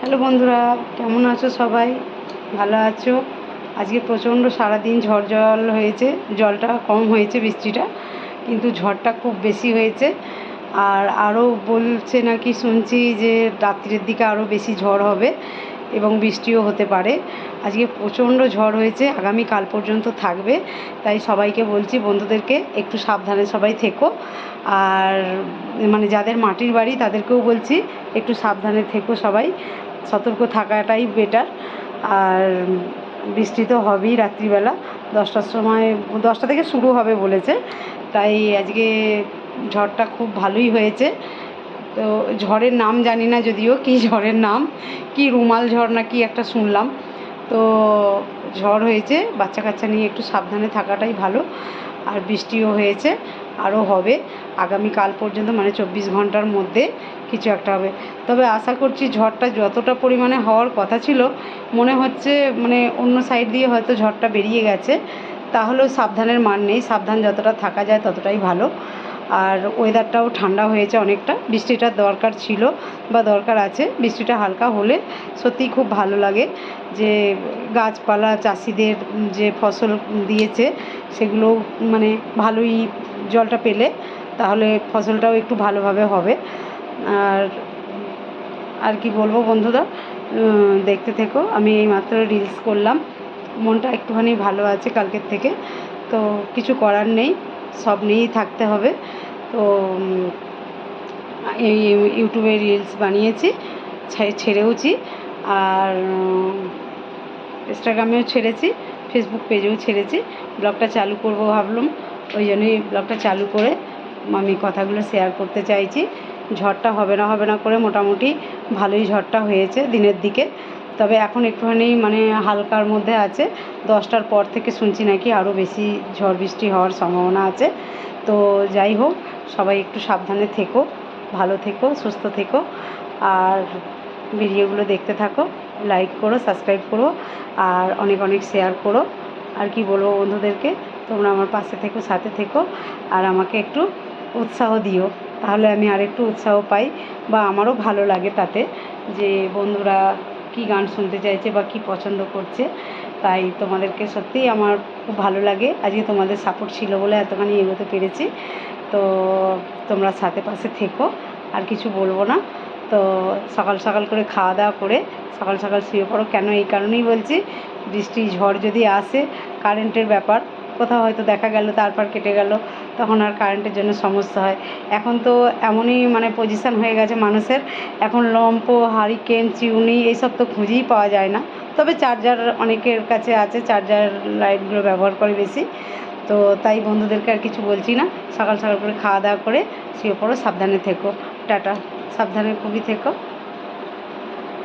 Hello বন্ধুরা, কেমন আছো সবাই? ভালো আছো? আজকে প্রচণ্ড সারাদিন ঝড় জল হয়েছে। জলটা কম হয়েছে, বৃষ্টিটা, কিন্তু ঝড়টা খুব বেশি হয়েছে। আর আরও বলছে নাকি, শুনছি যে রাত্রির দিকে আরও বেশি ঝড় হবে এবং বৃষ্টিও হতে পারে। আজকে প্রচণ্ড ঝড় হয়েছে, আগামীকাল পর্যন্ত থাকবে। তাই সবাইকে বলছি, বন্ধুদেরকে একটু সাবধানে সবাই থেকো। আর মানে যাদের মাটির বাড়ি তাদেরকেও বলছি একটু সাবধানে থেকো সবাই, সতর্ক থাকাটাই বেটার। আর বৃষ্টি তো হবেই রাত্রিবেলা 10টার সময়, 10টা থেকে শুরু হবে বলেছে। তাই আজকে ঝড়টা খুব ভালোই হয়েছে। তো ঝড়ের নাম জানি না, যদিও কি ঝড়ের নাম, কি রুমাল ঝড় না কি একটা শুনলাম। তো ঝড় হয়েছে, বাচ্চা কাচ্চা নিয়ে একটু সাবধানে থাকাটাই ভালো। আর বৃষ্টিও হয়েছে, আরও হবে আগামীকাল পর্যন্ত, মানে 24 ঘন্টার মধ্যে কিছু একটা হবে। তবে আশা করছি ঝড়টা যতটা পরিমাণে হওয়ার কথা ছিল, মনে হচ্ছে মানে অন্য সাইড দিয়ে হয়তো ঝড়টা বেরিয়ে গেছে। তাহলেও সাবধানের মান নেই, সাবধান যতটা থাকা যায় ততটাই ভালো। আর ওয়েদারটাও ঠান্ডা হয়েছে অনেকটা, বৃষ্টিটার দরকার ছিল বা দরকার আছে। বৃষ্টিটা হালকা হলে সত্যিই খুব ভালো লাগে, যে গাছপালা চাষিদের যে ফসল দিয়েছে সেগুলো মানে ভালোই জলটা পেলে তাহলে ফসলটাও একটু ভালোভাবে হবে। আর আর কি বলবো বন্ধুরা, দেখতে থেকো। আমি এইমাত্র রিলস করলাম, মনটা একটুখানি ভালো আছে কালকের থেকে। তো কিছু করার নেই, সব নিয়েই থাকতে হবে। তো এই ইউটিউবে রিলস বানিয়েছি, ছেড়েওছি। আর ইনস্টাগ্রামেও ছেড়েছি, ফেসবুক পেজেও ছেড়েছি। ব্লগটা চালু করব ভাবলাম, ওই জন্যই ব্লগটা চালু করে আমি কথাগুলো শেয়ার করতে চাইছি। ঝড়টা হবে না করে মোটামুটি ভালোই ঝড়টা হয়েছে দিনের দিকে। তবে এখন একটুখানি মানে হালকার মধ্যে আছে। 10টার পর থেকে শুনছি নাকি আরও বেশি ঝড় বৃষ্টি হওয়ার সম্ভাবনা আছে। তো যাই হোক, সবাই একটু সাবধানে থেকো, ভালো থেকো, সুস্থ থেকো। আর ভিডিওগুলো দেখতে থাকো, লাইক করো, সাবস্ক্রাইব করো, আর অনেক অনেক শেয়ার করো। আর কি বলবো বন্ধুদেরকে, তোমরা আমার পাশে থেকো, সাথে থেকো, আর আমাকে একটু উৎসাহ দিও, তাহলে আমি আরেকটু উৎসাহ পাই বা আমারও ভালো লাগে তাতে, যে বন্ধুরা কী গান শুনতে চাইছে বা কী পছন্দ করছে। তাই তোমাদেরকে সত্যিই আমার খুব ভালো লাগে। আজকে তোমাদের সাপোর্ট ছিল বলে এতখানি এগোতে পেরেছি। তো তোমরা সাথে পাশে থেকো, আর কিছু বলবো না। তো সকাল সকাল করে খাওয়া দাওয়া করে সকাল সকাল শুয়ে পড়ো। কেন এই কারণেই বলছি, বৃষ্টি ঝড় যদি আসে, কারেন্টের ব্যাপার, কোথাও হয়তো দেখা গেল তারপর কেটে গেল, তখন আর কারেন্টের জন্য সমস্যা হয়। এখন তো এমনই মানে পজিশান হয়ে গেছে মানুষের, এখন লম্প, হারিকেন, চিউনি এইসব তো খুঁজেই পাওয়া যায় না। তবে চার্জার অনেকের কাছে আছে, চার্জার লাইটগুলো ব্যবহার করে বেশি। তো তাই বন্ধুদেরকে আর কিছু বলছি না, সকাল সকাল করে খাওয়া দাওয়া করে শুয়ে পড়ো, সাবধানে থেকো। টাটা, সাবধানে খুবই থেকো।